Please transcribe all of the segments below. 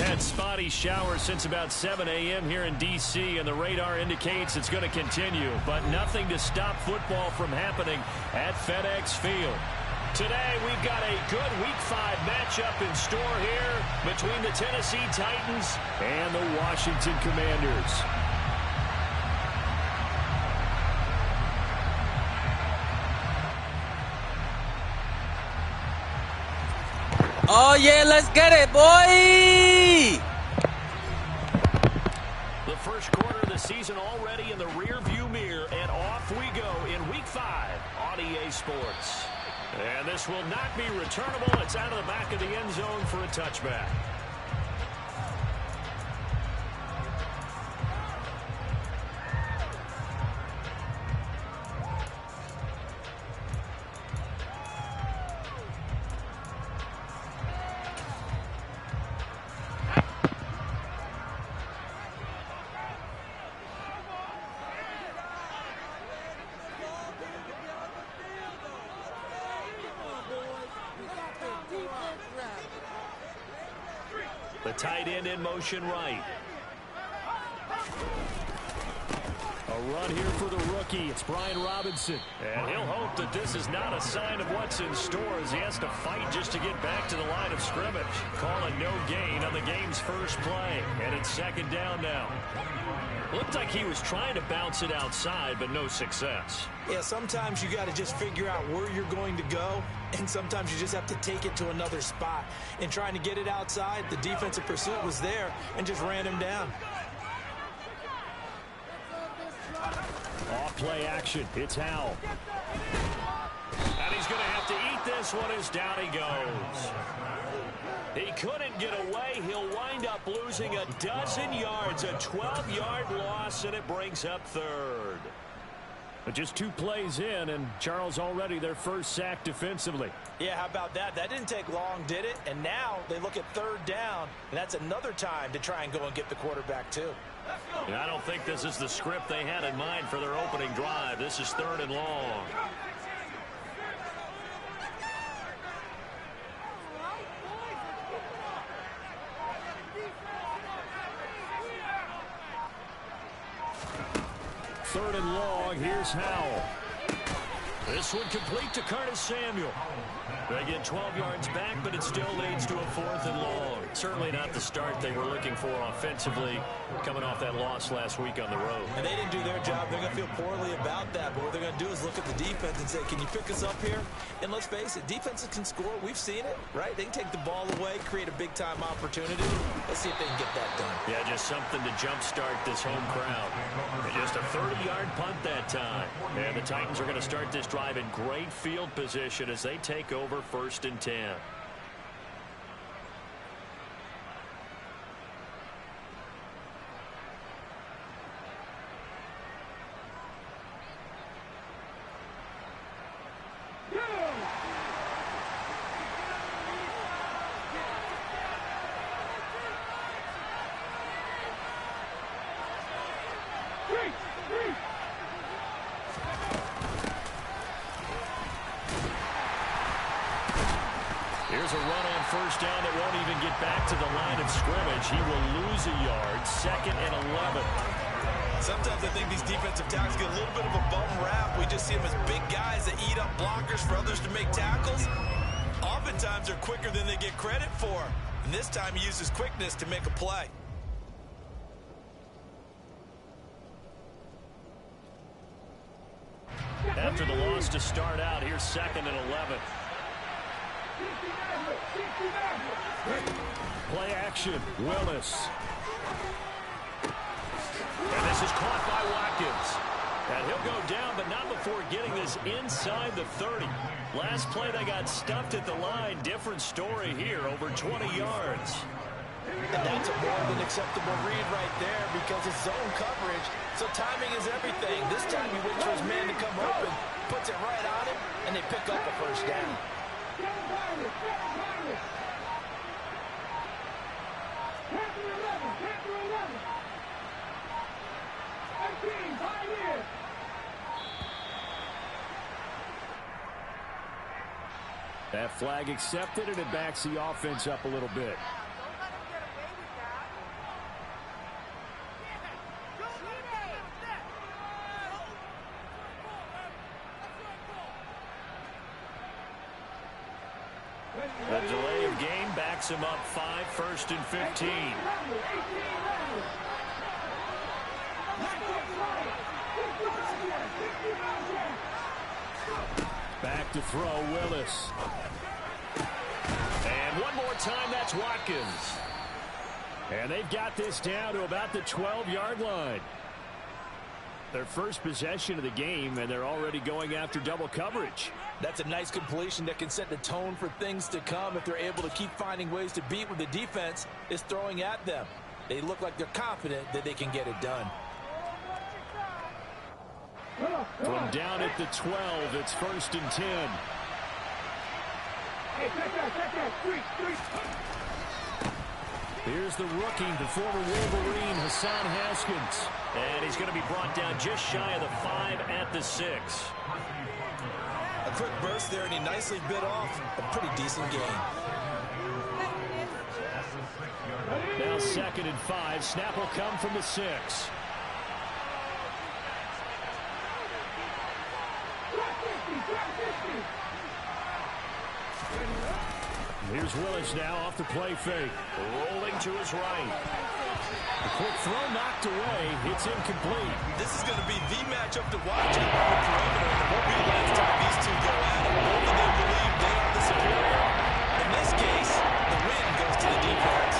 had spotty showers since about 7 a.m. here in D.C., and the radar indicates it's going to continue, but nothing to stop football from happening at FedEx Field. Today, we've got a good Week 5 matchup in store here between the Tennessee Titans and the Washington Commanders. Oh, yeah, let's get it, boy! The first quarter of the season already in the rear-view mirror, and off we go in Week 5 on EA Sports. And this will not be returnable. It's out of the back of the end zone for a touchback. The tight end in motion right. A run here for the rookie. It's Brian Robinson. And he'll hope that this is not a sign of what's in store as he has to fight just to get back to the line of scrimmage. Call a no gain on the game's first play. And it's second down now. Looked like he was trying to bounce it outside, but no success. Yeah, sometimes you got to just figure out where you're going to go, and sometimes you just have to take it to another spot. In trying to get it outside, the defensive pursuit was there and just ran him down. Off play action. It's Howell. And he's going to have to eat this one as down he goes. He couldn't get away. He'll wind up losing a dozen yards, a 12-yard loss, and it brings up third. But just 2 plays in, and Charles already their first sack defensively. Yeah, how about that? That didn't take long, did it? And now they look at third down, and that's another time to try and go and get the quarterback, too. I don't think this is the script they had in mind for their opening drive. This is 3rd and long. Third and long. Here's Howell. This one complete to Curtis Samuel. They get 12 yards back, but it still leads to a 4th and long. Certainly not the start they were looking for offensively, coming off that loss last week on the road. And they didn't do their job. They're going to feel poorly about that. But what they're going to do is look at the defense and say, can you pick us up here? And let's face it, defenses can score. We've seen it, right? They can take the ball away, create a big-time opportunity. Let's see if they can get that done. Yeah, just something to jumpstart this home crowd. And just a 30-yard punt that time. And the Titans are going to start this drive in great field position as they take over 1st and 10. Here's a run on 1st down that won't even get back to the line of scrimmage. He will lose a yard. 2nd and 11. Sometimes I think these defensive tackles get a little bit of a bum rap. We just see them as big guys that eat up blockers for others to make tackles. Oftentimes they're quicker than they get credit for. And this time he uses quickness to make a play. After the loss to start out, here's 2nd and 11. Play action. Willis. And this is caught by Watkins. And he'll go down, but not before getting this inside the 30. Last play, they got stuffed at the line. Different story here, over 20 yards. And that's a more than acceptable read right there because it's zone coverage, so timing is everything. This time he waits for his man to come open, puts it right on him, and they pick up a 1st down. That flag accepted, and it backs the offense up a little bit. sets him up 5, 1st and 15. Back to throw, Willis. And one more time, that's Watkins. And they've got this down to about the 12-yard line. Their first possession of the game, and they're already going after double coverage. That's a nice completion that can set the tone for things to come if they're able to keep finding ways to beat what the defense is throwing at them. They look like they're confident that they can get it done. From down at the 12, it's 1st and 10. Here's the rookie, the former Wolverine, Hassan Haskins. And he's going to be brought down just shy of the 5 at the 6. A quick burst there, and he nicely bit off a pretty decent gain. Now 2nd and 5. Snap will come from the 6. Here's Willis now off the play fake. Rolling to his right. The quick throw knocked away. It's incomplete. This is going to be the matchup to watch on the perimeter. It won't be the last time these two go at it. Both of them believe they are the superior. In this case, the win goes to the defense.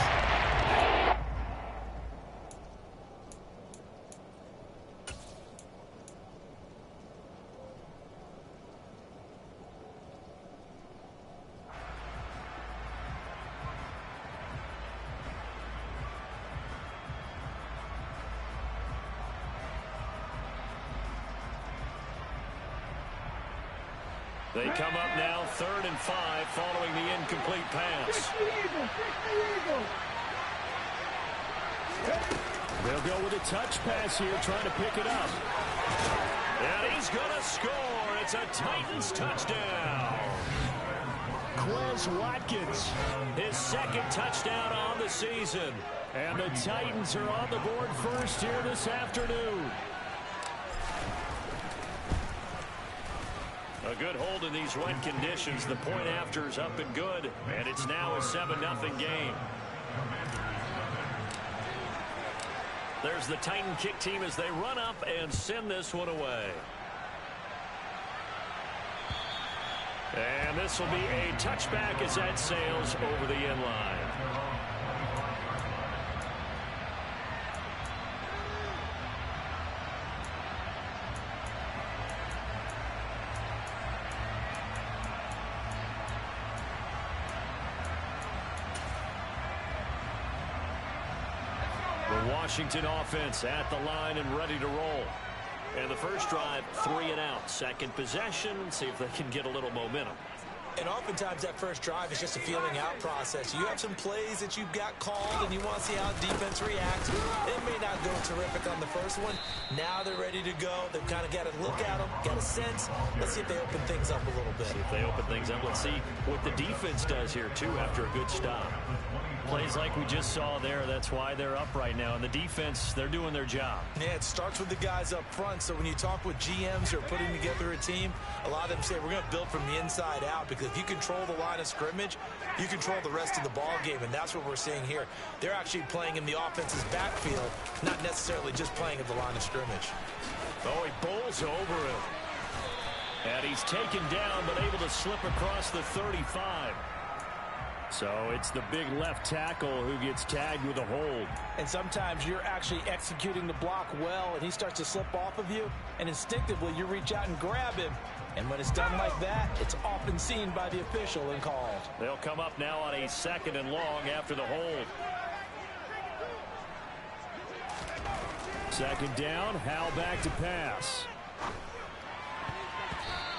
They come up now 3rd and 5 following the incomplete pass. They'll go with a touch pass here, trying to pick it up. And he's going to score. It's a Titans touchdown. Quez Watkins, his 2nd touchdown on the season. And the Titans are on the board first here this afternoon. A good hold in these wet conditions. The point after is up and good, and it's now a 7-0 game. There's the Titan kick team as they run up and send this one away. And this will be a touchback as that sails over the end line. Washington offense at the line and ready to roll. And the first drive, 3 and out. Second possession, see if they can get a little momentum. And oftentimes that first drive is just a feeling out process. You have some plays that you've got called and you want to see how defense reacts. It may not go terrific on the first one. Now they're ready to go. They've kind of got to look at them, got a sense. Let's see if they open things up a little bit. See if they open things up. Let's see what the defense does here, too, after a good stop. Plays like we just saw there, that's why they're up right now. And the defense, they're doing their job. Yeah, it starts with the guys up front. So when you talk with GMs who are putting together a team, a lot of them say we're going to build from the inside out, because if you control the line of scrimmage, you control the rest of the ball game, and that's what we're seeing here. They're actually playing in the offense's backfield, not necessarily just playing at the line of scrimmage. Oh, he bowls over him. And he's taken down, but able to slip across the 35. So it's the big left tackle who gets tagged with a hold. And sometimes you're actually executing the block well, and he starts to slip off of you, and instinctively you reach out and grab him. And when it's done like that, it's often seen by the official and called. They'll come up now on a 2nd and long after the hold. 2nd down, Howell back to pass.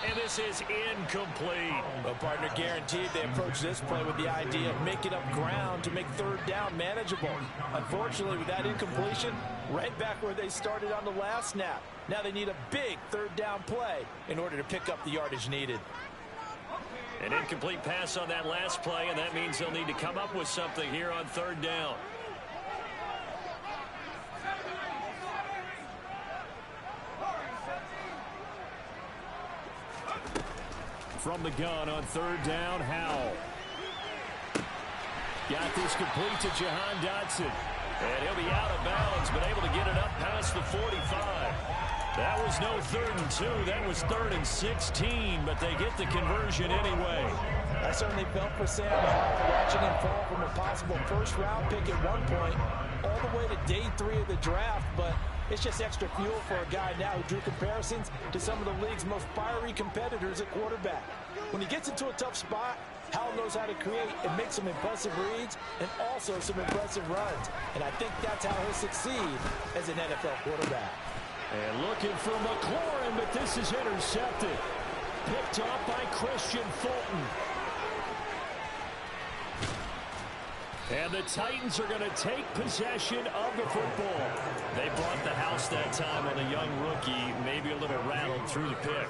And this is incomplete. Well, partner, guaranteed they approach this play with the idea of making up ground to make 3rd down manageable. Unfortunately, with that incompletion, right back where they started on the last snap. Now they need a big 3rd down play in order to pick up the yardage needed. An incomplete pass on that last play, and that means they'll need to come up with something here on 3rd down. From the gun on 3rd down, Howell. Got this complete to Jahan Dotson. And he'll be out of bounds, but able to get it up past the 45. That was no 3rd and 2. That was 3rd and 16, but they get the conversion anyway. I certainly felt for Sam watching him fall from a possible first-round pick at one point all the way to day 3 of the draft, but it's just extra fuel for a guy now who drew comparisons to some of the league's most fiery competitors at quarterback. When he gets into a tough spot, Howell knows how to create and make some impressive reads and also some impressive runs. And I think that's how he'll succeed as an NFL quarterback. And looking for McLaurin, but this is intercepted. Picked off by Christian Fulton. And the Titans are going to take possession of the football. They brought the house that time on a young rookie, maybe a little rattled through the pick.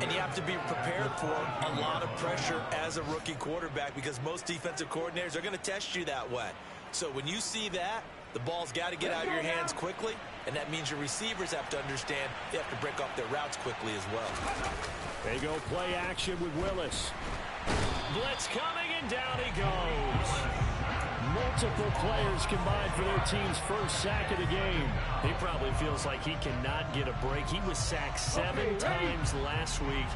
And you have to be prepared for a lot of pressure as a rookie quarterback because most defensive coordinators are going to test you that way. So when you see that, the ball's got to get out of your hands quickly, and that means your receivers have to understand they have to break off their routes quickly as well. They go play action with Willis. Blitz coming, and down he goes. Multiple players combined for their team's first sack of the game. He probably feels like he cannot get a break. He was sacked 7 times last week.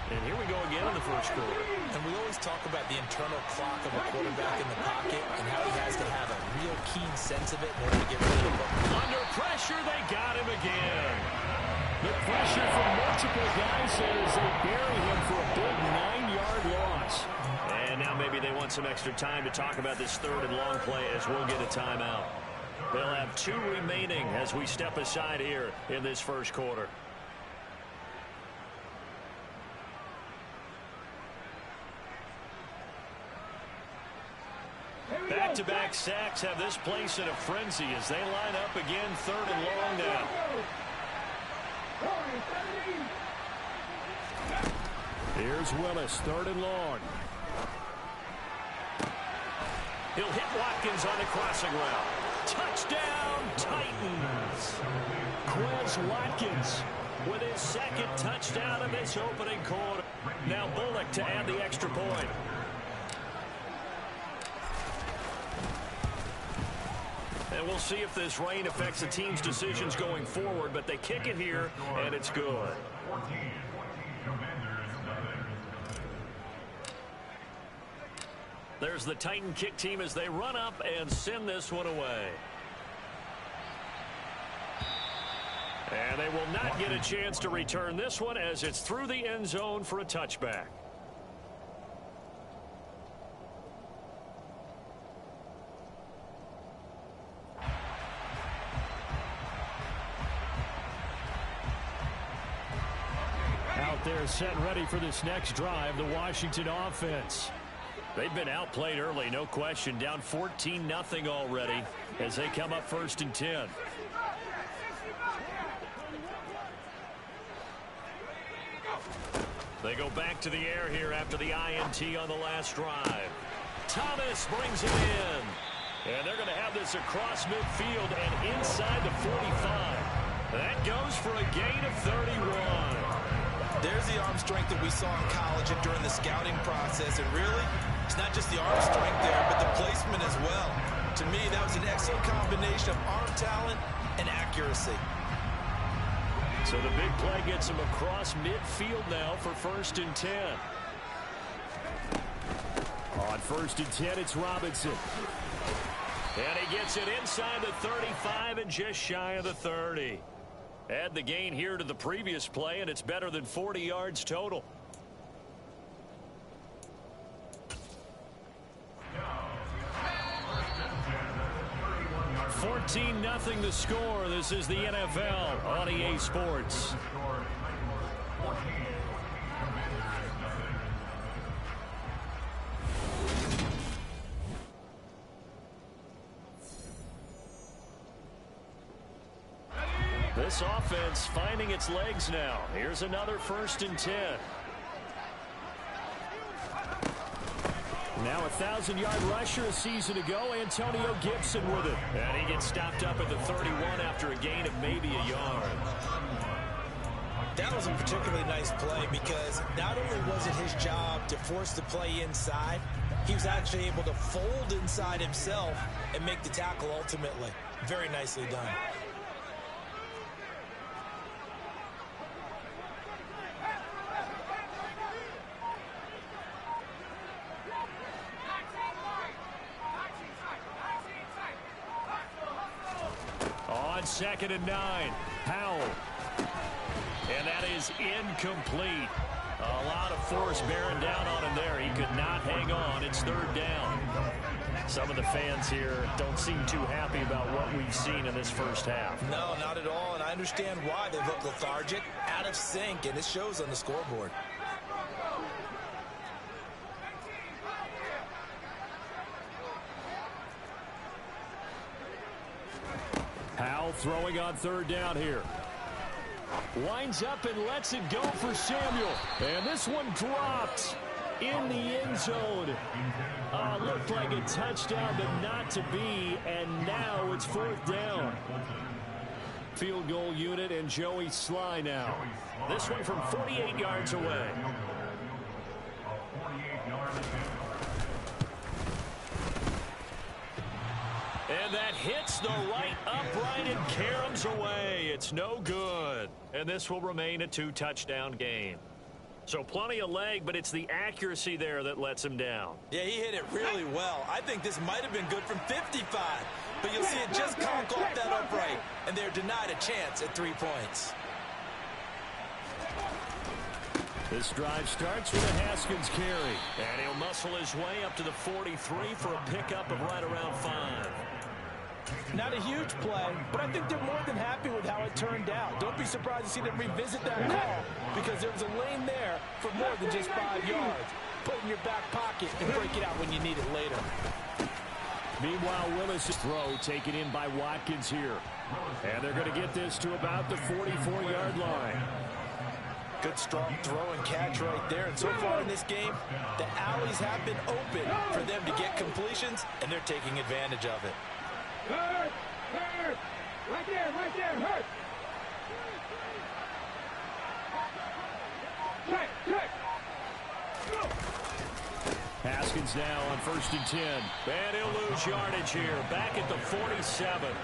And here we go again in the first quarter. And we always talk about the internal clock of a quarterback in the pocket and how he has to have a real keen sense of it in order to get rid of it. Under pressure, they got him again. The pressure from multiple guys as they bury him for a big 9-yard loss. And now maybe they want some extra time to talk about this 3rd and long play as we'll get a timeout. They'll have 2 remaining as we step aside here in this first quarter. Back-to-back sacks have this place in a frenzy as they line up again 3rd and long now. Here's Willis, 3rd and long. He'll hit Watkins on the crossing route. Touchdown, Titans. Quez Watkins with his 2nd touchdown of this opening quarter. Now Bullock to add the extra point. And we'll see if this rain affects the team's decisions going forward, but they kick it here, and it's good. There's the Titan kick team as they run up and send this one away. And they will not get a chance to return this one as it's through the end zone for a touchback. Out there set and ready for this next drive, the Washington offense. They've been outplayed early, no question. Down 14-0 already as they come up 1st and 10. They go back to the air here after the INT on the last drive. Thomas brings it in. And they're going to have this across midfield and inside the 45. That goes for a gain of 31. There's the arm strength that we saw in college and during the scouting process. And really, it's not just the arm strength there, but the placement as well. To me, that was an excellent combination of arm talent and accuracy. So the big play gets him across midfield now for 1st and 10. On 1st and 10, it's Robinson. And he gets it inside the 35 and just shy of the 30. Add the gain here to the previous play, and it's better than 40 yards total. 14-0 the score. This is the NFL on EA Sports. This offense finding its legs now. Here's another 1st and 10. Now a 1,000-yard rusher a season ago, Antonio Gibson with it. And he gets stopped up at the 31 after a gain of maybe a yard. That was a particularly nice play because not only was it his job to force the play inside, he was actually able to fold inside himself and make the tackle ultimately. Very nicely done. On 2nd and 9, Powell. And that is incomplete. A lot of force bearing down on him there. He could not hang on. It's 3rd down. Some of the fans here don't seem too happy about what we've seen in this first half. No, not at all, and I understand why. They look lethargic, out of sync, and it shows on the scoreboard. Powell throwing on 3rd down here. Winds up and lets it go for Samuel. And this one dropped in the end zone. Looked like a touchdown, but not to be. And now it's 4th down. Field goal unit and Joey Sly now. This one from 48 yards away. And that hits the right upright and caroms away. It's no good. And this will remain a 2-touchdown game. So plenty of leg, but it's the accuracy there that lets him down. Yeah, he hit it really well. I think this might have been good from 55. But you'll see it just conk off that upright. And they're denied a chance at 3 points. This drive starts with a Haskins carry. And he'll muscle his way up to the 43 for a pickup of right around 5. Not a huge play, but I think they're more than happy with how it turned out. Don't be surprised to see them revisit that call because there was a lane there for more than just 5 yards. Put it in your back pocket and break it out when you need it later. Meanwhile, Willis' throw taken in by Watkins here. And they're going to get this to about the 44-yard line. Good strong throw and catch right there. And so far in this game, the alleys have been open for them to get completions, and they're taking advantage of it. Hurt! Right there, hurt! Check! Haskins now on 1st and 10. And he'll lose yardage here. Back at the 47.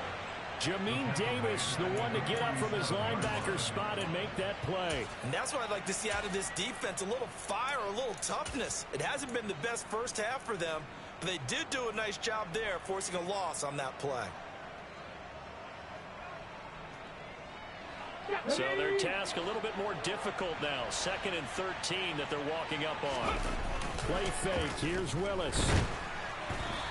Jamin Davis, the one to get up from his linebacker spot and make that play. And that's what I'd like to see out of this defense. A little fire, a little toughness. It hasn't been the best first half for them, but they did do a nice job there, forcing a loss on that play. So their task a little bit more difficult now. 2nd and 13 that they're walking up on. Play fake. Here's Willis.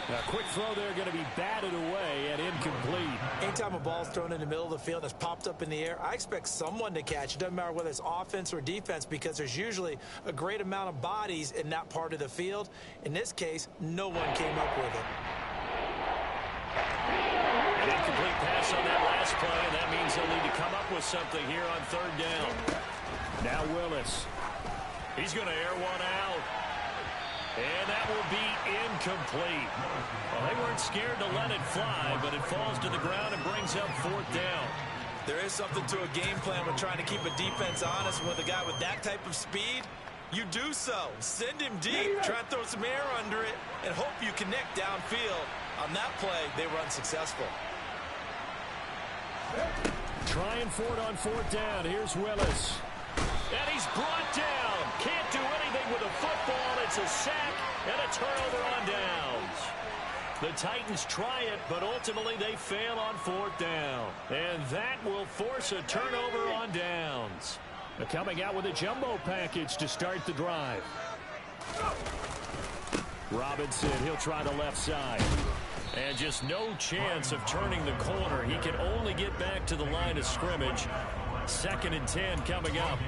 A quick throw there going to be batted away and incomplete. Anytime a ball's thrown in the middle of the field and it's popped up in the air, I expect someone to catch. It doesn't matter whether it's offense or defense because there's usually a great amount of bodies in that part of the field. In this case, no one came up with it. An incomplete pass on that last play, and that means they'll need to come up with something here on 3rd down. Now Willis. He's going to air one out. And that will be incomplete. Well, they weren't scared to let it fly, but it falls to the ground and brings up 4th down. There is something to a game plan with trying to keep a defense honest. With a guy with that type of speed, you do so. Send him deep, try and throw some air under it, and hope you connect downfield. On that play, they were unsuccessful. Trying for it on 4th down. Here's Willis. And he's brought down. Can't do anything with a football. It's a sack and a turnover on downs. The Titans try it, but ultimately they fail on 4th down. And that will force a turnover on downs. They're coming out with a jumbo package to start the drive. Robinson, he'll try the left side. And just no chance of turning the corner. He can only get back to the line of scrimmage. 2nd and 10 coming up.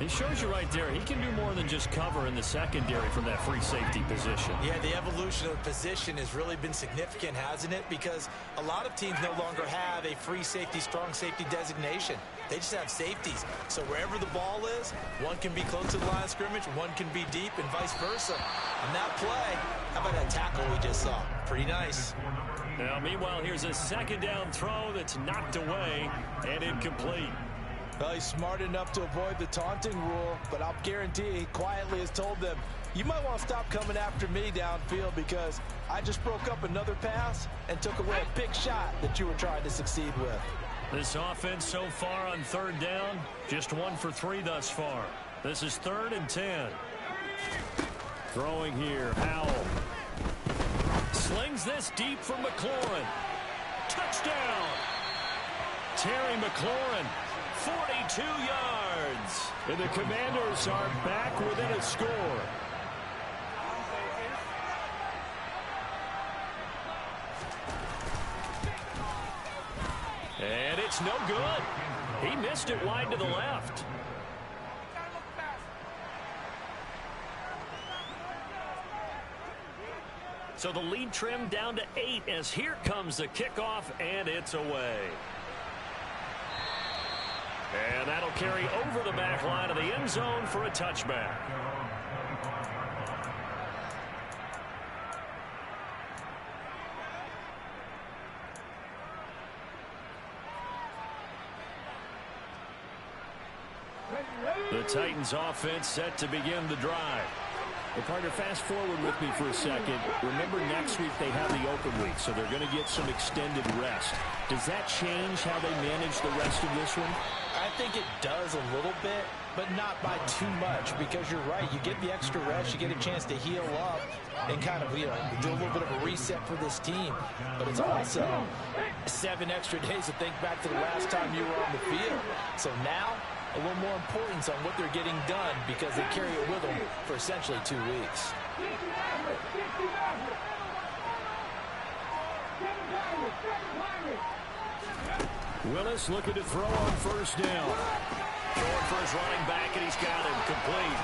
He shows you right there, he can do more than just cover in the secondary from that free safety position. Yeah, the evolution of position has really been significant, hasn't it? Because a lot of teams no longer have a free safety, strong safety designation. They just have safeties. So wherever the ball is, one can be close to the line of scrimmage, one can be deep, and vice versa. On that play, how about that tackle we just saw? Pretty nice. Now, meanwhile, here's a 2nd down throw that's knocked away and incomplete. Well, he's smart enough to avoid the taunting rule, but I'll guarantee he quietly has told them, You might want to stop coming after me downfield because I just broke up another pass and took away a big shot that you were trying to succeed with. This offense so far on third down, just 1 for 3 thus far. This is 3rd and 10. Throwing here, Howell. Slings this deep for McLaurin. Touchdown! Terry McLaurin, 42 yards. And the Commanders are back within a score. And it's no good. He missed it wide to the left. So the lead trimmed down to 8 as here comes the kickoff, and it's away. And that'll carry over the back line of the end zone for a touchback. The Titans offense set to begin the drive. Well, partner, fast forward with me for a second. Remember, next week they have the open week, so they're going to get some extended rest. Does that change how they manage the rest of this one? I think it does a little bit, but not by too much, because you're right. You get the extra rest, you get a chance to heal up and kind of, do a little bit of a reset for this team. But it's also 7 extra days to think back to the last time you were on the field. So now, a little more importance on what they're getting done because they carry it with them for essentially 2 weeks. Willis looking to throw on first down. Going for his running back, and he's got him complete.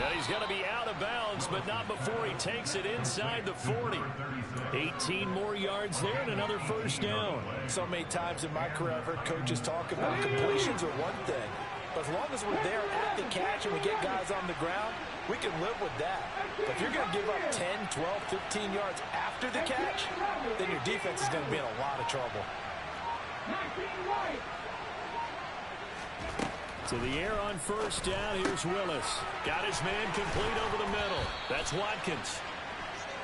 And he's going to be out of bounds, but not before he takes it inside the 40. 18 more yards there and another first down. So many times in my career I've heard coaches talk about completions are one thing. But as long as we're there at the catch and we get guys on the ground, we can live with that. But if you're going to give up 10, 12, 15 yards after the catch, then your defense is going to be in a lot of trouble. To the air on first down, here's Willis. Got his man complete over the middle. That's Watkins.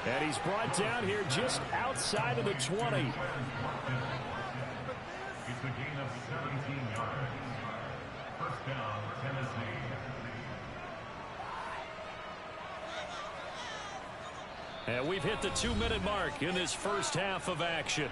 And he's brought down here just outside of the 20. It's a gain of 17 yards. First down, Tennessee. And we've hit the 2-minute mark in this first half of action.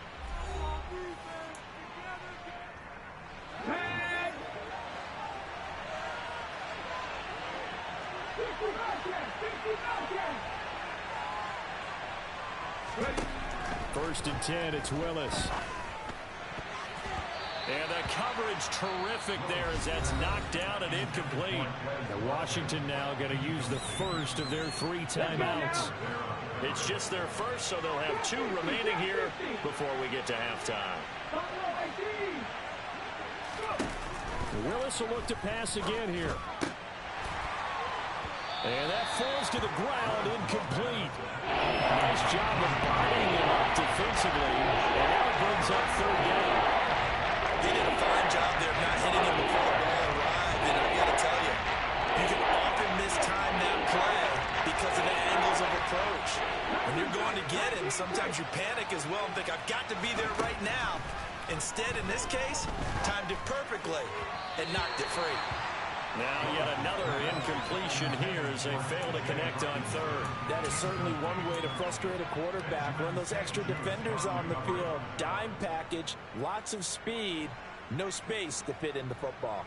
First and 10, it's Willis. And the coverage terrific there as that's knocked down and incomplete. And Washington now going to use the first of their 3 timeouts. It's just their first, so they'll have 2 remaining here before we get to halftime. Willis will look to pass again here. And that falls to the ground, incomplete. Nice job of bodying him up defensively. And now it brings up third down. They did a fine job there of not hitting him before the ball arrived. And I got to tell you, you can often mistime that play because of the angles of approach. When you're going to get him, sometimes you panic as well and think, I've got to be there right now. Instead, in this case, timed it perfectly and knocked it free. Now yet another incompletion here as they fail to connect on third. That is certainly one way to frustrate a quarterback. Run those extra defenders on the field. Dime package, lots of speed, no space to fit in the football.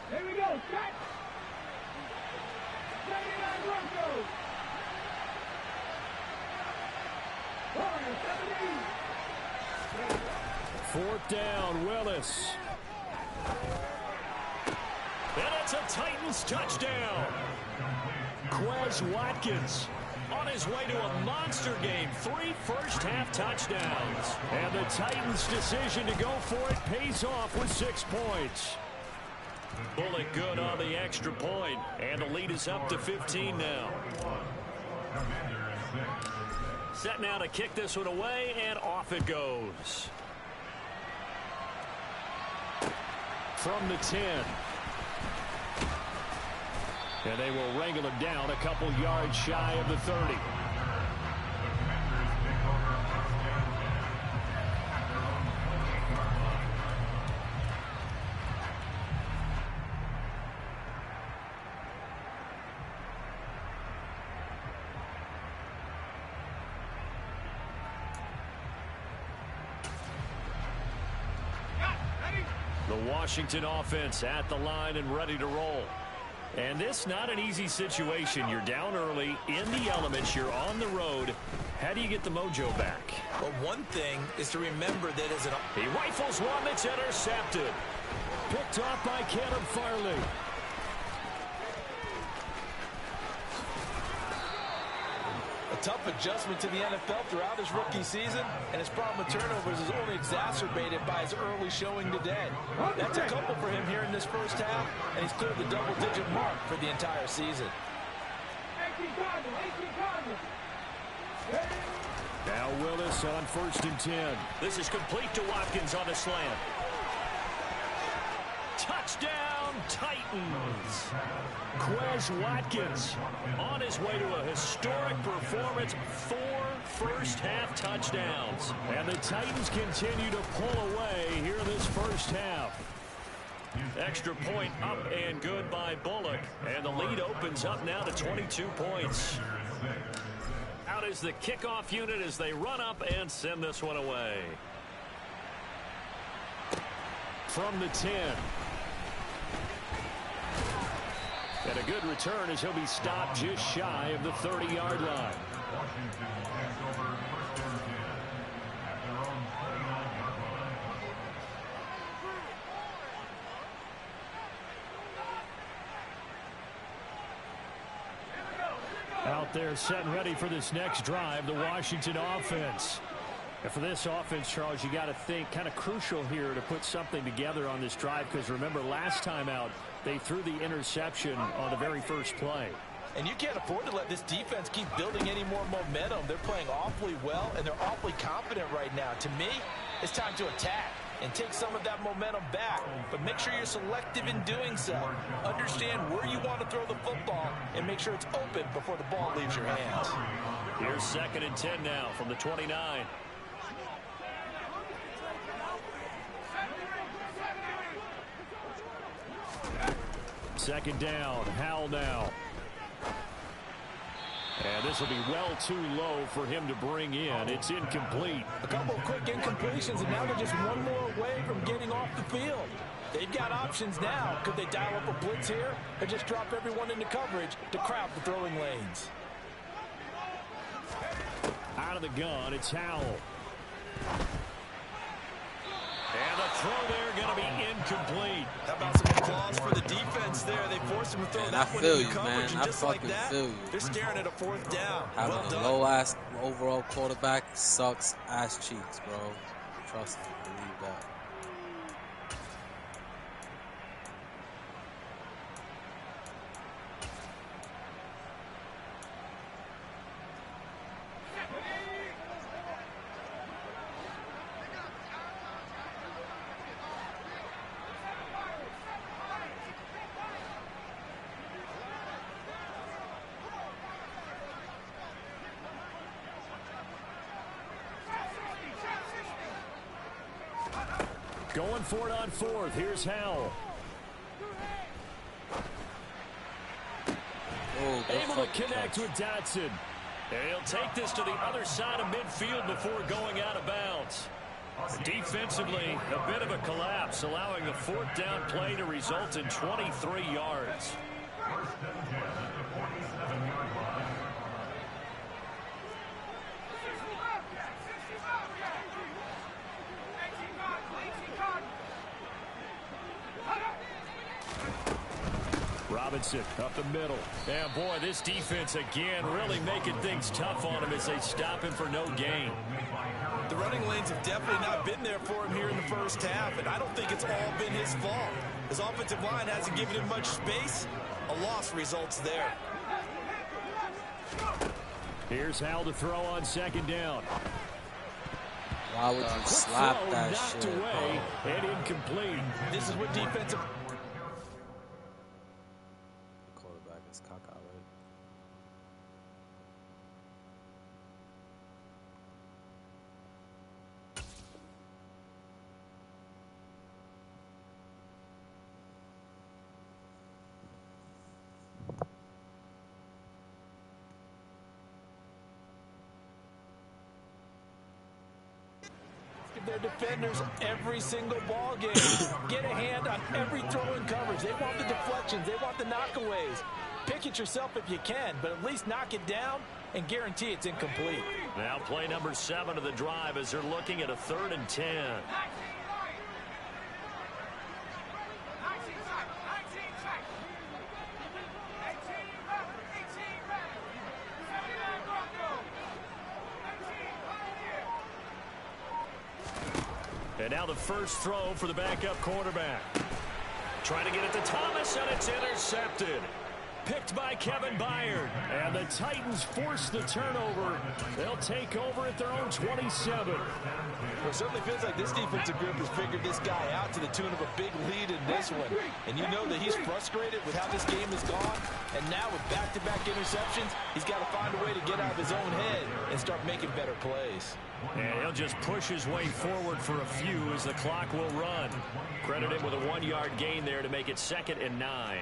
Here we go, set. 79 Broncos. 4th down, Willis. And it's a Titans touchdown. Quez Watkins on his way to a monster game. 3 first-half touchdowns. And the Titans' decision to go for it pays off with 6 points. Bullet good on the extra point. And the lead is up to 15 now. Set now to kick this one away, and off it goes. from the 10. And they will wrangle him down a couple yards shy of the 30. The Washington offense at the line and ready to roll. And this not an easy situation. You're down early, in the elements, you're on the road. How do you get the mojo back? Well, one thing is to remember that as an... He rifles one that's intercepted. Picked off by Caleb Farley. A tough adjustment to the NFL throughout his rookie season, and his problem with turnovers is only exacerbated by his early showing today. That's a couple for him here in this first half, and he's cleared the double-digit mark for the entire season. Now Willis on 1st and 10. This is complete to Watkins on a slant. Touchdown, Titans. Quez Watkins on his way to a historic performance, 4 first-half touchdowns. And the Titans continue to pull away here in this first half. Extra point up and good by Bullock. And the lead opens up now to 22 points. Out is the kickoff unit as they run up and send this one away. From the 10. And a good return as he'll be stopped just shy of the 30-yard line. Washington takes over 1st and 10 at their own 29-yard line. Out there set and ready for this next drive, the Washington offense. And for this offense, Charles, you got to think kind of crucial here to put something together on this drive, because remember last time out they threw the interception on the very first play. And you can't afford to let this defense keep building any more momentum. They're playing awfully well, and they're awfully confident right now. To me, it's time to attack and take some of that momentum back. But make sure you're selective in doing so. Understand where you want to throw the football and make sure it's open before the ball leaves your hands. Here's 2nd and 10 now from the 29. Second down, Howell now. And this will be well too low for him to bring in. It's incomplete. A couple of quick incompletions, and now they're just one more away from getting off the field. They've got options now. Could they dial up a blitz here or just drop everyone into coverage to crowd the throwing lanes? Out of the gun, it's Howell. And the throw there going to be incomplete. How about some applause for the defense there? They forced him to throw that one into coverage, and just like that, they're staring at a 4th down. Having a low-ass overall quarterback sucks ass cheeks, bro. Trust me, believe that. Going for it on 4th. Here's Howell. Able to connect with Dotson. And he'll take this to the other side of midfield before going out of bounds. Defensively, a bit of a collapse, allowing the 4th down play to result in 23 yards. 1st and 10 at the 47-yard line. Robinson up the middle. And boy, this defense again really making things tough on him as they stop him for no gain. The running lanes have definitely not been there for him here in the first half, and I don't think it's all been his fault. His offensive line hasn't given him much space. A loss results there. Here's Howell to throw on 2nd down. Why would you slap throw that knocked shit, away bro? and incomplete. This is what defensive... The quarterback is caca, right? their defenders every single ball game. Get a hand on every throw in coverage. They want the deflections. They want the knockaways. Pick it yourself if you can, but at least knock it down and guarantee it's incomplete. Now play number 7 of the drive as they're looking at a 3rd and 10. And now the first throw for the backup quarterback. Trying to get it to Thomas, and it's intercepted. Picked by Kevin Byard. And the Titans force the turnover. They'll take over at their own 27. Well, it certainly feels like this defensive group has figured this guy out to the tune of a big lead in this one. And you know that he's frustrated with how this game has gone. And now with back-to-back interceptions, he's got to find a way to get out of his own head and start making better plays. And he'll just push his way forward for a few as the clock will run. Credit him with a 1-yard gain there to make it 2nd and 9.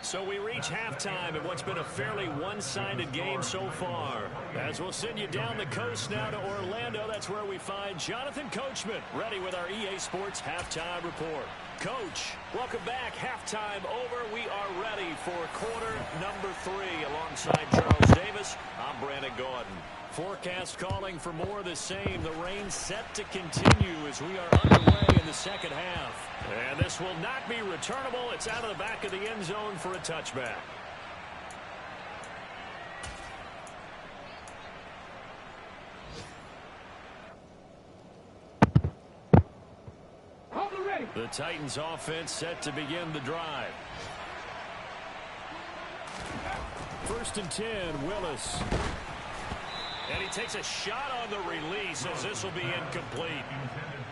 So we reach halftime in what's been a fairly one-sided game so far. As we'll send you down the coast now to Orlando, that's where we find Jonathan Coachman, ready with our EA Sports Halftime Report. Coach, welcome back. Halftime over. We are ready for quarter number 3. Alongside Charles Davis, I'm Brandon Gordon. Forecast calling for more of the same. The rain set to continue as we are underway in the second half. And this will not be returnable. It's out of the back of the end zone for a touchback. The Titans offense set to begin the drive. 1st and 10, Willis. And he takes a shot on the release as this will be incomplete.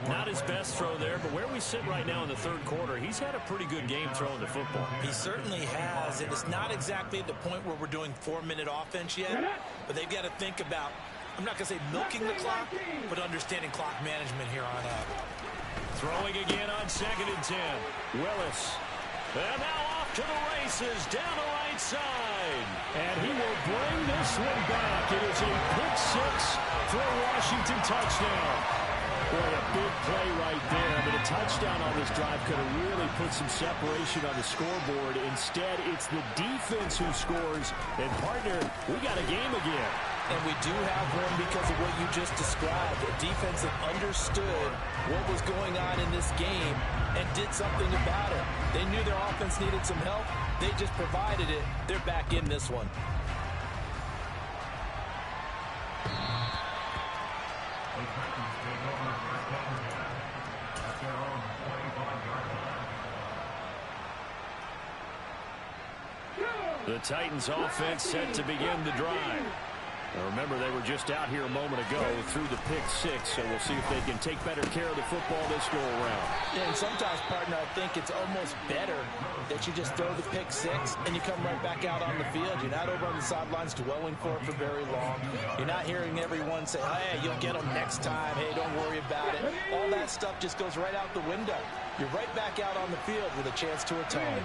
Not his best throw there, but where we sit right now in the 3rd quarter, he's had a pretty good game throwing the football. He certainly has, and it's not exactly at the point where we're doing 4-minute offense yet, but they've got to think about, I'm not going to say milking the clock, but understanding clock management here on out. Throwing again on 2nd and 10. Willis. And now off to the races down the right side. And he will bring this one back. It is a pick 6 for a Washington touchdown. Boy, a big play right there. But a touchdown on this drive could have really put some separation on the scoreboard. Instead, it's the defense who scores. And, partner, we got a game again. And we do have one because of what you just described. A defense that understood what was going on in this game and did something about it. They knew their offense needed some help. They just provided it. They're back in this one. The Titans offense set to begin the drive. Now remember, they were just out here a moment ago through the pick 6, so we'll see if they can take better care of the football this go around. Yeah, and sometimes, partner, I think it's almost better that you just throw the pick 6 and you come right back out on the field. You're not over on the sidelines dwelling for it for very long. You're not hearing everyone say, hey, you'll get them next time. Hey, don't worry about it. All that stuff just goes right out the window. You're right back out on the field with a chance to atone.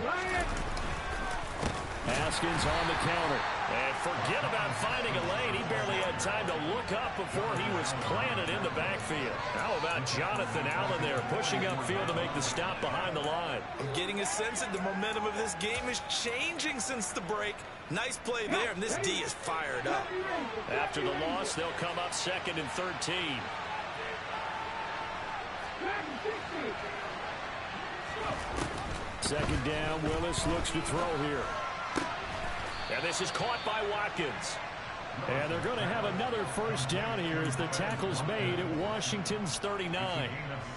Haskins on the counter. And forget about finding a lane. He barely had time to look up before he was planted in the backfield. How about Jonathan Allen there pushing upfield to make the stop behind the line? I'm getting a sense that the momentum of this game is changing since the break. Nice play there, and this D is fired up. After the loss, they'll come up 2nd and 13. Second down, Willis looks to throw here. And this is caught by Watkins. And they're going to have another first down here as the tackle's made at Washington's 39.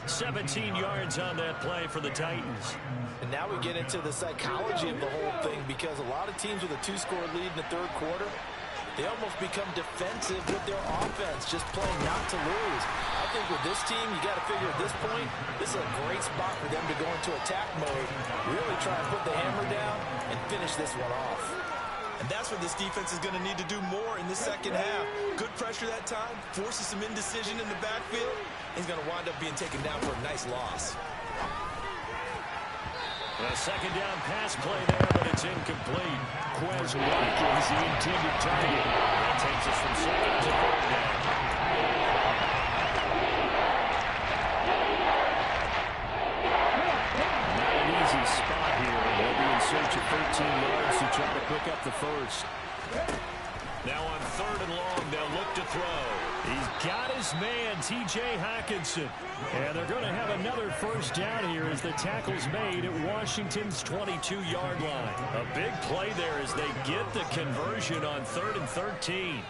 17 yards on that play for the Titans. And now we get into the psychology of the whole thing, because a lot of teams with a 2-score lead in the third quarter, they almost become defensive with their offense, just playing not to lose. I think with this team, you got to figure at this point, this is a great spot for them to go into attack mode, really try and put the hammer down and finish this one off. And that's what this defense is going to need to do more in the second half. Good pressure that time, forces some indecision in the backfield. He's going to wind up being taken down for a nice loss. A second down pass play there, but it's incomplete. Quez Watkins, the intended target. That takes us from second to third down. Not an easy spot here. They'll be in search of 13 yards to try to pick up the first. Now on third and long, they'll look to throw. He's got his man, T.J. Hockenson. And they're going to have another first down here as the tackle's made at Washington's 22-yard line. A big play there as they get the conversion on 3rd and 13.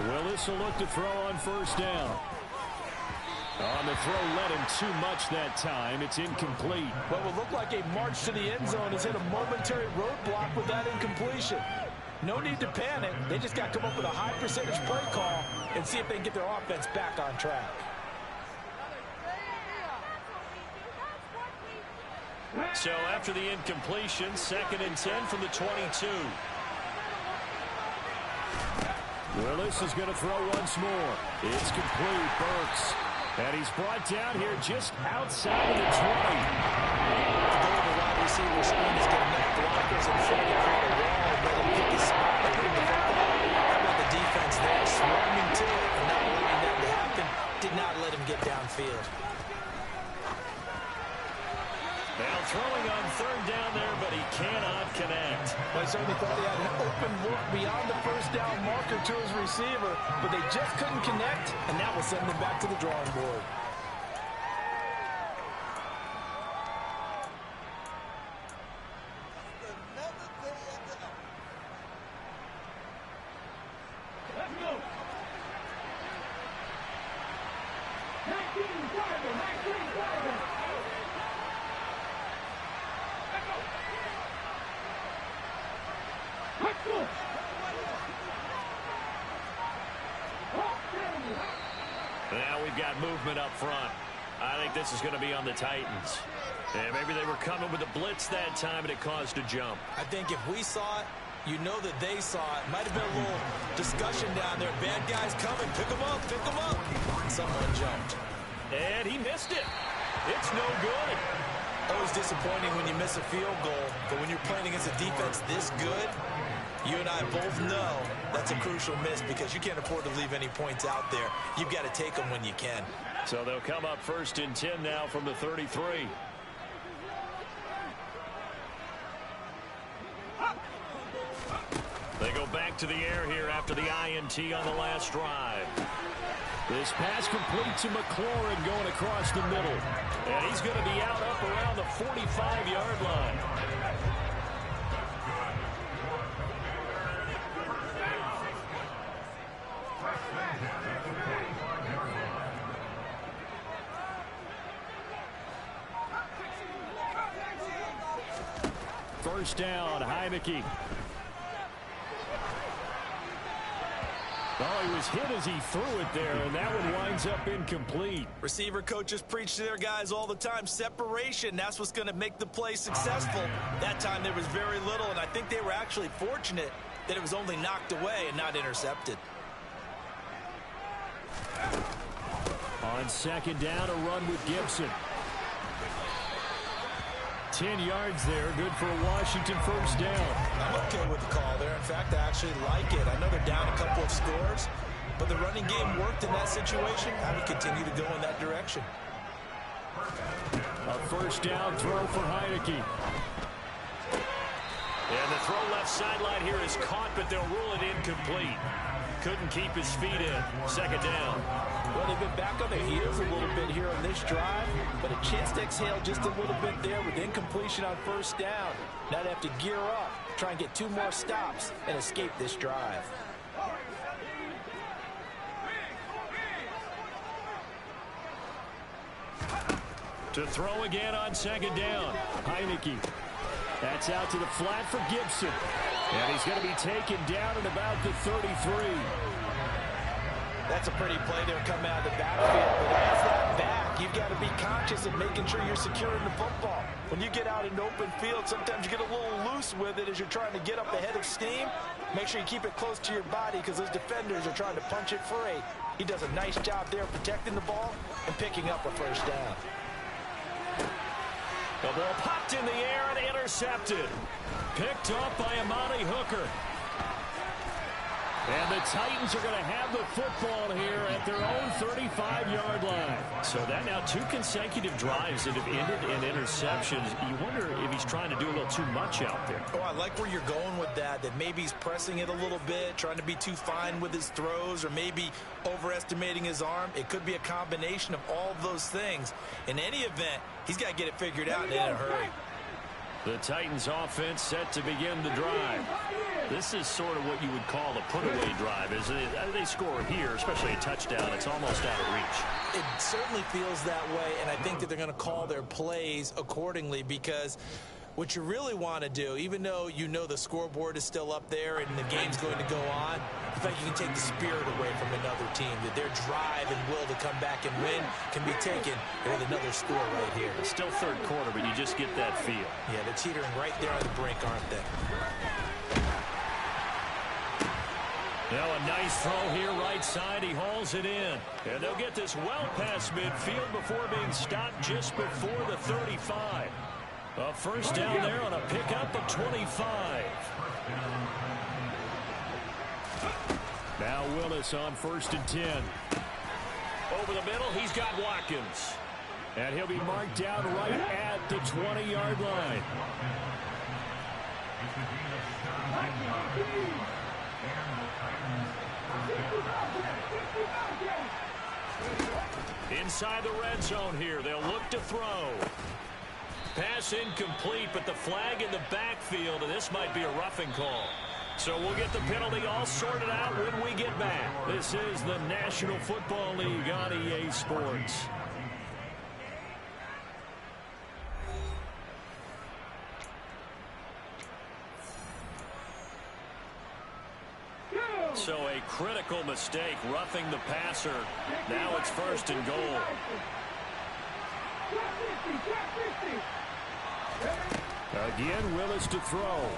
Willis will look to throw on first down. On the throw, led him too much that time. It's incomplete. What will look like a march to the end zone has hit a momentary roadblock with that incompletion. No need to panic. They just got to come up with a high percentage play call and see if they can get their offense back on track. So after the incompletion, 2nd and 10 from the 22. Willis is going to throw once more. It's complete. Burks. And he's brought down here just outside of the 20. The goal of the wide receiver screen is going to knock blockers in front and create a wall and let him pick his spot right in the football. How about the defense there, swarming to it and not allowing that to happen? Did not let him get downfield. Now throwing on third down there, but he cannot connect. Well, he certainly thought he had an open look beyond the first down marker to his receiver, but they just couldn't connect, and that will send them back to the drawing board. Let's go. 19 driver. Now we've got movement up front. I think this is going to be on the Titans. And maybe they were coming with a blitz that time and it caused a jump. I think if we saw it, you know that they saw it. Might have been a little discussion down there. Bad guys coming. Pick them up. Pick them up. Someone jumped. And he missed it. It's no good. Always disappointing when you miss a field goal, but when you're playing against a defense this good, you and I both know that's a crucial miss because you can't afford to leave any points out there. You've got to take them when you can. So they'll come up 1st and 10 now from the 33. They go back to the air here after the INT on the last drive. This pass complete to McLaurin going across the middle. And he's going to be out up around the 45-yard line. First down, Heineke. Oh, he was hit as he threw it there, and that one winds up incomplete. Receiver coaches preach to their guys all the time. Separation, that's what's going to make the play successful. That time there was very little, and I think they were actually fortunate that it was only knocked away and not intercepted. On second down, a run with Gibson. 10 yards there, good for a Washington first down. I'm okay with the call there. In fact, I actually like it. I know they're down a couple of scores, but the running game worked in that situation. I would continue to go in that direction. A first down throw for Heineke. And the throw left sideline here is caught, but they'll rule it incomplete. Couldn't keep his feet in. Second down. Well, they've been back on their heels a little bit here on this drive, but a chance to exhale just a little bit there with incompletion on first down. Now they have to gear up, try and get 2 more stops, and escape this drive. To throw again on second down. Heineke. That's out to the flat for Gibson. And he's going to be taken down at about the 33. That's a pretty play there coming out of the backfield. But as that back, you've got to be conscious of making sure you're securing the football. When you get out in open field, sometimes you get a little loose with it as you're trying to get up ahead of steam. Make sure you keep it close to your body because those defenders are trying to punch it free. He does a nice job there protecting the ball and picking up a first down. The ball popped in the air and intercepted. Picked off by Amani Hooker. And the Titans are going to have the football here at their own 35-yard line. So that now 2 consecutive drives that have ended in interceptions. You wonder if he's trying to do a little too much out there. Oh, I like where you're going with that maybe he's pressing it a little bit, trying to be too fine with his throws, or maybe overestimating his arm. It could be a combination of all of those things. In any event, he's got to get it figured out and in a hurry. The Titans offense set to begin the drive. This is sort of what you would call a put-away drive. As they score here, especially a touchdown, it's almost out of reach. It certainly feels that way, and I think that they're going to call their plays accordingly, because what you really want to do, even though you know the scoreboard is still up there and the game's going to go on, in fact, you can take the spirit away from another team, that their drive and will to come back and win can be taken with another score right here. It's still third quarter, but you just get that feel. Yeah, they're teetering right there on the brink, aren't they? Now a nice throw here right side. He hauls it in. And they'll get this well past midfield before being stopped just before the 35. A first down there on a pickup of 25. Now Willis on 1st and 10. Over the middle, he's got Watkins. And he'll be marked down right at the 20-yard line. Inside the red zone here, they'll look to throw. Pass incomplete, but the flag in the backfield, and this might be a roughing call. So we'll get the penalty all sorted out when we get back. This is the National Football League on EA Sports. So a critical mistake, roughing the passer. Now it's 1st and goal. Again, Willis to throw.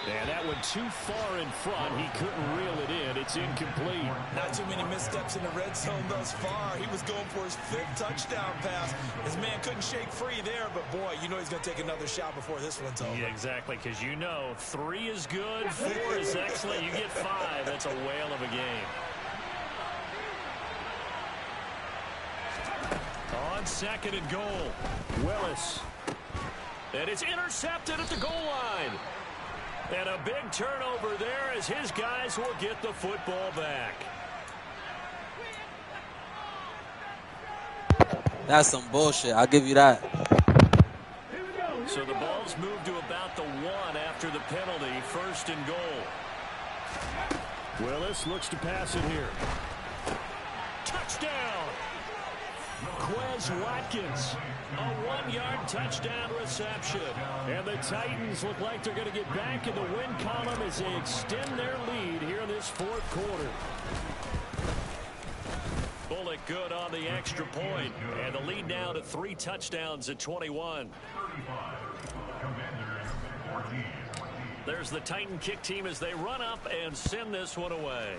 And that one too far in front. He couldn't reel it in. It's incomplete. Not too many missteps in the red zone thus far. He was going for his 5th touchdown pass. His man couldn't shake free there, but boy, you know he's going to take another shot before this one's over. Yeah, exactly, because you know 3 is good, 4 is excellent. You get 5. That's a whale of a game. On 2nd and goal, Willis. And it's intercepted at the goal line. And a big turnover there as his guys will get the football back. That's some bullshit. I'll give you that. So the ball's moved to about the 1 after the penalty. 1st and goal. Willis looks to pass it here. Touchdown! Quez Watkins, a 1-yard touchdown reception. And the Titans look like they're going to get back in the win column as they extend their lead here in this 4th quarter. Bullock good on the extra point. And the lead now to 3 touchdowns at 21. There's the Titan kick team as they run up and send this one away.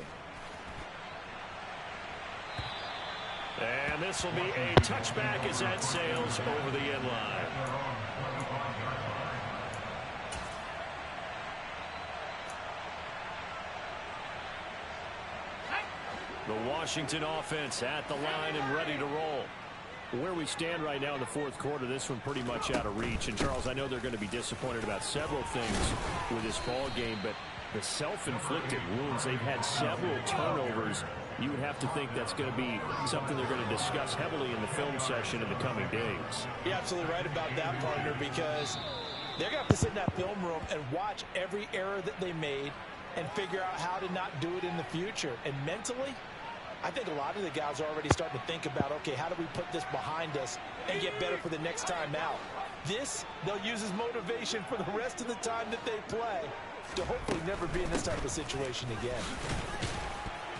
And this will be a touchback as that sails over the end line. The Washington offense at the line and ready to roll. Where we stand right now in the fourth quarter, this one pretty much out of reach. And, Charles, I know they're going to be disappointed about several things with this ball game, but the self-inflicted wounds, they've had several turnovers. You would have to think that's going to be something they're going to discuss heavily in the film session in the coming days. You're absolutely right about that, partner, because they're going to have to sit in that film room and watch every error that they made and figure out how to not do it in the future. And mentally, I think a lot of the guys are already starting to think about, okay, how do we put this behind us and get better for the next time out? This, they'll use as motivation for the rest of the time that they play to hopefully never be in this type of situation again.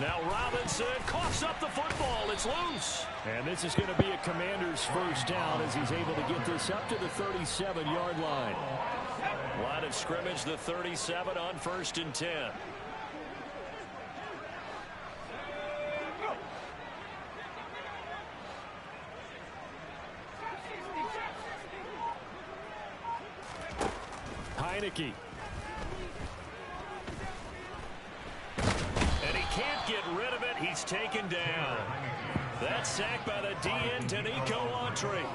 Now Robinson coughs up the football. It's loose. And this is going to be a Commander's first down as he's able to get this up to the 37-yard line. Line of scrimmage, the 37 on 1st and 10. Heineke. And he can't get rid of it. He's taken down. That's sacked by the DN, Danico Autry.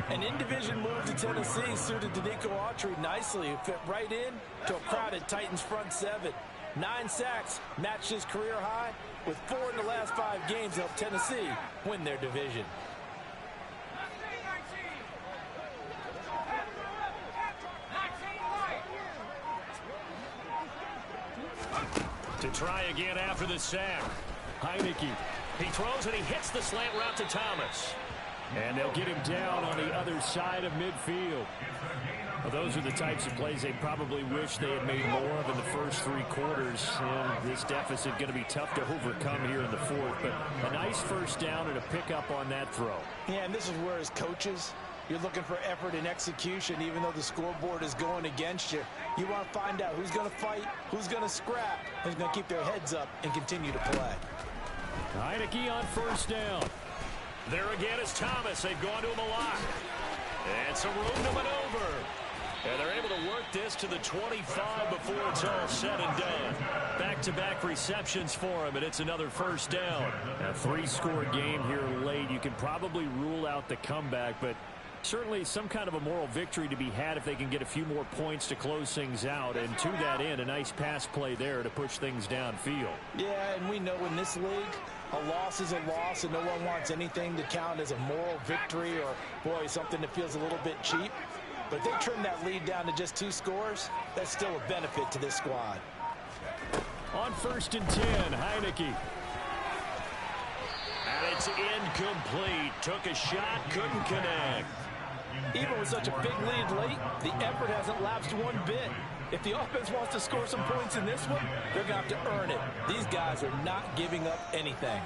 An in-division move to Tennessee suited Danico Autry nicely. It fit right in to a crowded Titans front seven. 9 sacks matched his career high, with 4 in the last 5 games helped Tennessee win their division. To try again after the sack. Heineke. He throws and he hits the slant route to Thomas. And they'll get him down on the other side of midfield. Well, those are the types of plays they probably wish they had made more of in the first 3 quarters. And this deficit going to be tough to overcome here in the fourth. But a nice first down and a pickup on that throw. Yeah, and this is where as coaches, you're looking for effort and execution, even though the scoreboard is going against you. You want to find out who's going to fight, who's going to scrap, who's going to keep their heads up and continue to play. Heineke on first down. There again is Thomas. They've gone to him a lot. And some room to maneuver. And they're able to work this to the 25 before it's all said and done. Back-to-back receptions for him, and it's another first down. A 3-score game here late. You can probably rule out the comeback, but certainly some kind of a moral victory to be had if they can get a few more points to close things out. And to that end, a nice pass play there to push things downfield. Yeah, and we know in this league, a loss is a loss, and no one wants anything to count as a moral victory or, boy, something that feels a little bit cheap. But if they trim that lead down to just 2 scores, that's still a benefit to this squad. On 1st and 10, Heineke. And it's incomplete. Took a shot, couldn't connect. Even with such a big lead late, the effort hasn't lapsed one bit. If the offense wants to score some points in this one, they're going to have to earn it. These guys are not giving up anything.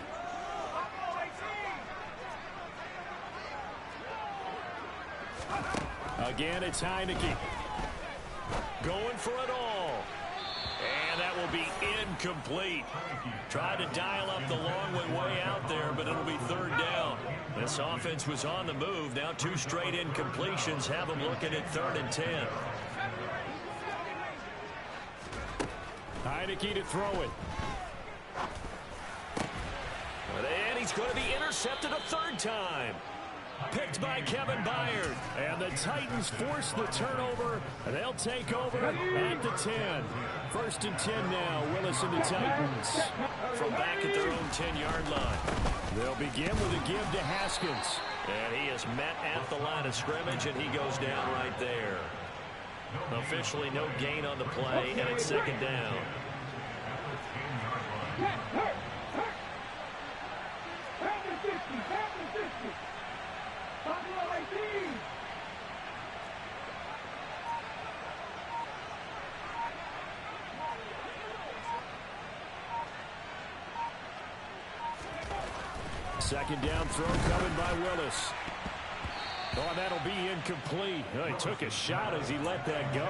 Again, it's Heineke. Going for it all. And that will be incomplete. Tried to dial up the long way out there, but it'll be 3rd down. This offense was on the move. Now 2 straight incompletions have them looking at 3rd and 10. Heineke to throw it. And he's going to be intercepted a 3rd time. Picked by Kevin Byard. And the Titans force the turnover. They'll take over at the 10. 1st and 10 now. Willis and the Titans. From back at their own 10-yard line. They'll begin with a give to Haskins. And he is met at the line of scrimmage, and he goes down right there. Officially no gain on the play, and it's 2nd down. Second down throw coming by Willis. Oh, that'll be incomplete. Oh, he took a shot as he let that go.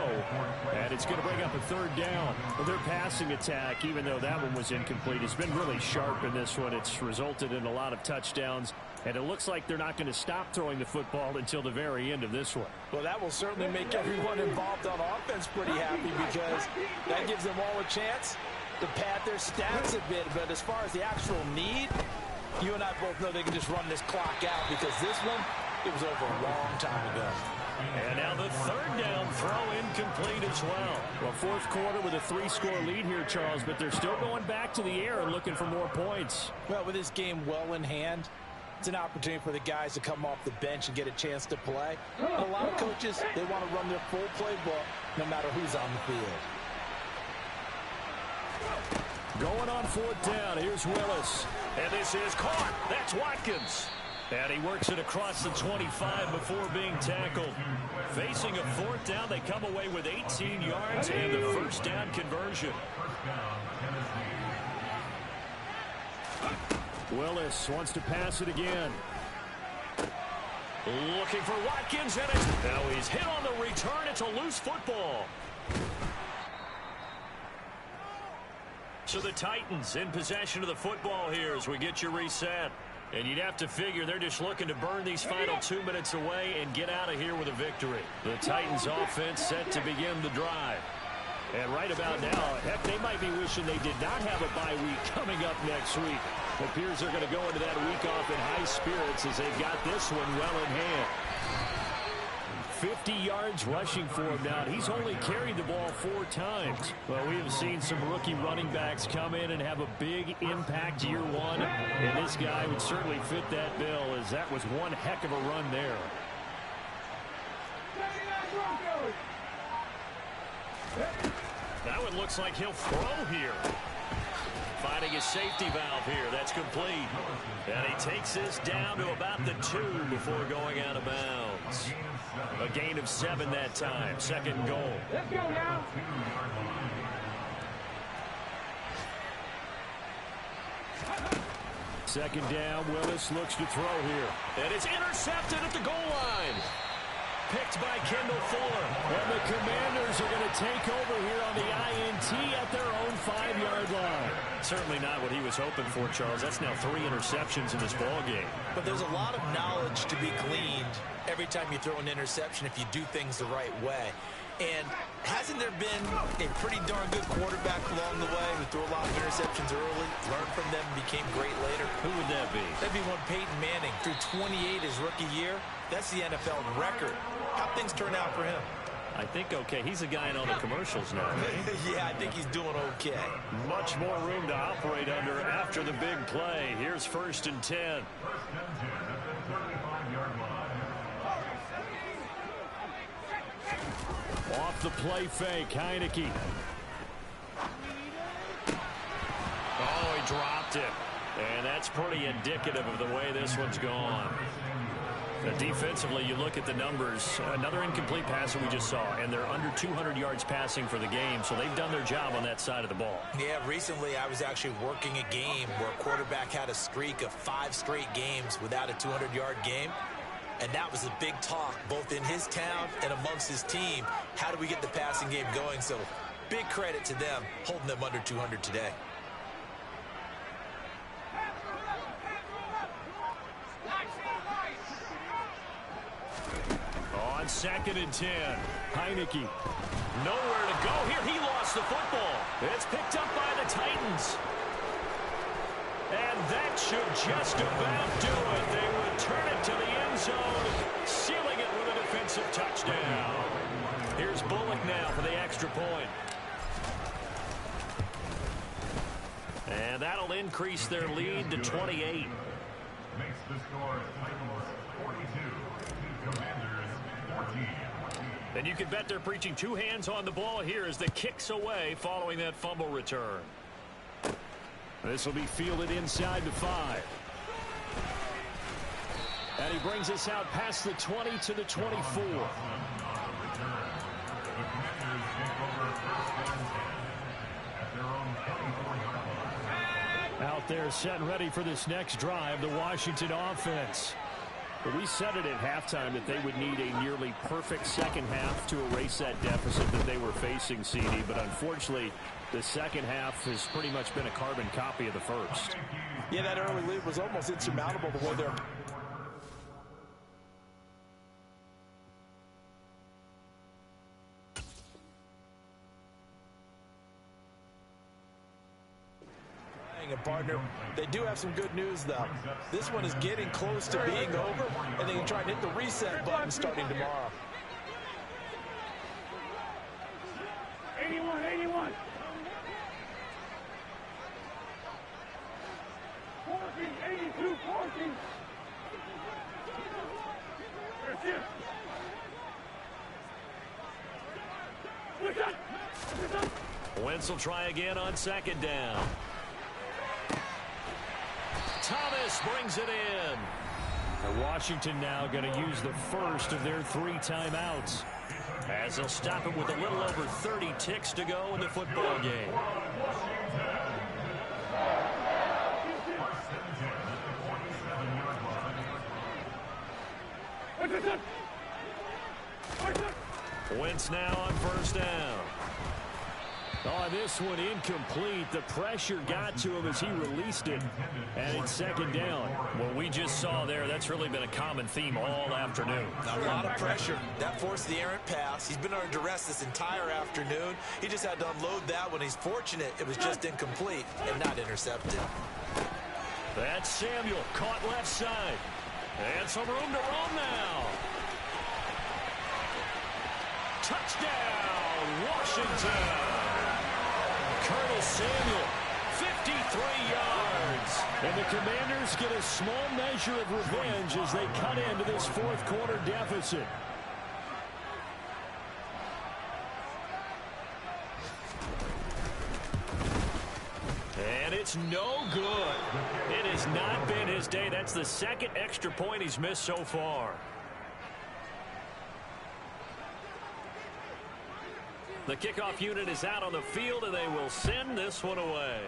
And it's going to bring up a 3rd down. Well, their passing attack, even though that one was incomplete, has been really sharp in this one. It's resulted in a lot of touchdowns. And it looks like they're not going to stop throwing the football until the very end of this one. Well, that will certainly make everyone involved on offense pretty happy, because that gives them all a chance to pad their stats a bit. But as far as the actual need, You and I both know they can just run this clock out because this one, it was over a long time ago. And now the third down throw incomplete as well. Well, fourth quarter with a 3-score lead here, Charles, but they're still going back to the air and looking for more points. Well, with this game well in hand, it's an opportunity for the guys to come off the bench and get a chance to play. And a lot of coaches, they want to run their full playbook no matter who's on the field. Going on fourth down, here's Willis. And this is caught. That's Watkins. And he works it across the 25 before being tackled. Facing a fourth down, they come away with 18 yards and the first down conversion. Willis wants to pass it again. Looking for Watkins, and it's, now he's hit on the return. It's a loose football. So the Titans in possession of the football here as we get you reset. And you'd have to figure they're just looking to burn these final 2 minutes away and get out of here with a victory. The Titans offense set to begin the drive. And right about now, heck, they might be wishing they did not have a bye week coming up next week. It appears they're going to go into that week off in high spirits as they've got this one well in hand. 50 yards rushing for him now. He's only carried the ball 4 times. Well, we have seen some rookie running backs come in and have a big impact year one. And this guy would certainly fit that bill, as that was one heck of a run there. That one looks like he'll throw here. Finding his safety valve here. That's complete. And he takes this down to about the 2 before going out of bounds. A gain of 7 that time. Second goal. Let's go now. Second down, Willis looks to throw here. And it's intercepted at the goal line. Picked by Kendall Fuller. And the Commanders are going to take over here on the INT at their own 5-yard line. Certainly not what he was hoping for, Charles. That's now 3 interceptions in this ball game. But there's a lot of knowledge to be gleaned every time you throw an interception if you do things the right way. And hasn't there been a pretty darn good quarterback along the way who threw a lot of interceptions early, learned from them, became great later? Who would that be? That'd be one Peyton Manning. Threw 28 his rookie year. That's the NFL record. How'd things turn out for him? I think okay. He's a guy in all the commercials now, right? Yeah, I think he's doing okay. Much more room to operate under after the big play. Here's 1st and 10. Off the play fake, Heineke. Oh, he dropped it. And that's pretty indicative of the way this one's gone. Defensively, you look at the numbers. Another incomplete pass that we just saw, and they're under 200 yards passing for the game, so they've done their job on that side of the ball. Yeah, recently I was actually working a game where a quarterback had a streak of 5 straight games without a 200-yard game. And that was a big talk, both in his town and amongst his team. How do we get the passing game going? So big credit to them, holding them under 200 today. On 2nd and 10, Heineke. Nowhere to go here. He lost the football. It's picked up by the Titans. And that should just about do it. They return it to the end zone, sealing it with a defensive touchdown. Here's Bullock now for the extra point. And that'll increase their lead to 28. Makes the score Titans 42 to Commanders 14. And you can bet they're preaching 2 hands on the ball here as the kick's away following that fumble return. This will be fielded inside the 5. And he brings us out past the 20 to the 24. Out there set and ready for this next drive, the Washington offense. But we said it at halftime that they would need a nearly perfect second half to erase that deficit that they were facing, CD. But unfortunately, the second half has pretty much been a carbon copy of the first. Yeah, that early lead was almost insurmountable the way they're... disappointing. And, partner, they do have some good news, though. This one is getting close to being over, and they can try and hit the reset button starting tomorrow. 81, 81. 40, 82, 40. That's it. Wentz will try again on second down. Thomas brings it in. And Washington now going to use the first of their 3 timeouts, As they'll stop it with a little over 30 ticks to go in the football game. Wentz now on first down. Oh, this one incomplete. The pressure got to him as he released it. And it's second down. What we just saw there, that's really been a common theme all afternoon. A lot of pressure. That forced the errant pass. He's been under duress this entire afternoon. He just had to unload that when he's fortunate it was just incomplete and not intercepted. That's Samuel, caught left side. And some room to roam now. Touchdown, Washington. Curtis Samuel, 53 yards. And the Commanders get a small measure of revenge as they cut into this fourth quarter deficit. And it's no good. It has not been his day. That's the second extra point he's missed so far. The kickoff unit is out on the field, and they will send this one away.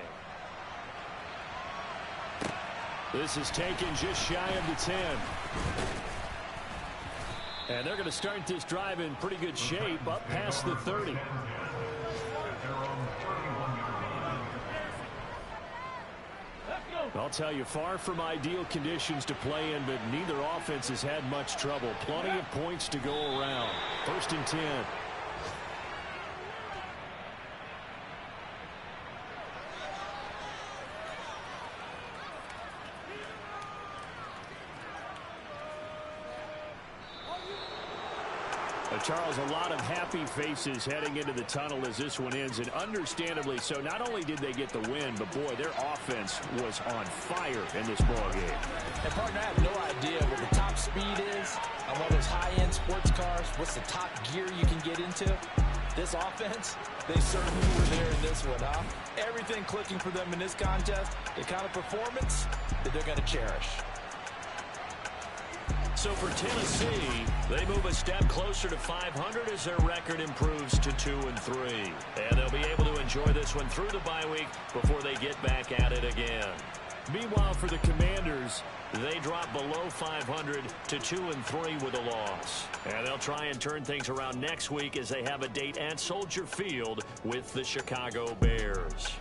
This is taken just shy of the 10. And they're going to start this drive in pretty good shape, up past the 30. I'll tell you, far from ideal conditions to play in, but neither offense has had much trouble. Plenty of points to go around. 1st and 10. Charles, a lot of happy faces heading into the tunnel as this one ends, and understandably so. Not only did they get the win, but boy, their offense was on fire in this ball game. And, partner, I have no idea what the top speed is on one of those high-end sports cars. What's the top gear you can get into? This offense, they certainly were there in this one, huh? Everything clicking for them in this contest, the kind of performance that they're going to cherish. So for Tennessee, they move a step closer to 500 as their record improves to 2-3. And they'll be able to enjoy this one through the bye week before they get back at it again. Meanwhile, for the Commanders, they drop below 500 to 2-3 with a loss. And they'll try and turn things around next week as they have a date at Soldier Field with the Chicago Bears.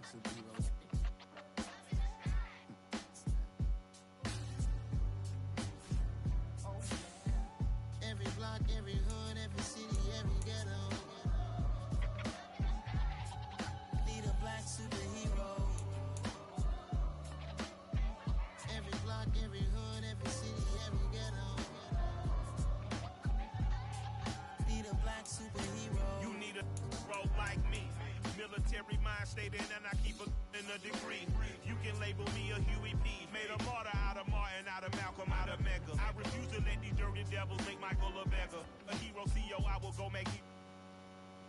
Superheroes. Every block, every hood, every city, every ghetto. Need a black superhero. Every block, every hood, every city, every ghetto. Need a black superhero. You need a hero like me. Military a degree. You can label me a Huey P. Made a martyr out of Martin, out of Malcolm, out of Mecca. I refuse to let these dirty devils make Michael a beggar. A hero CEO, I will go make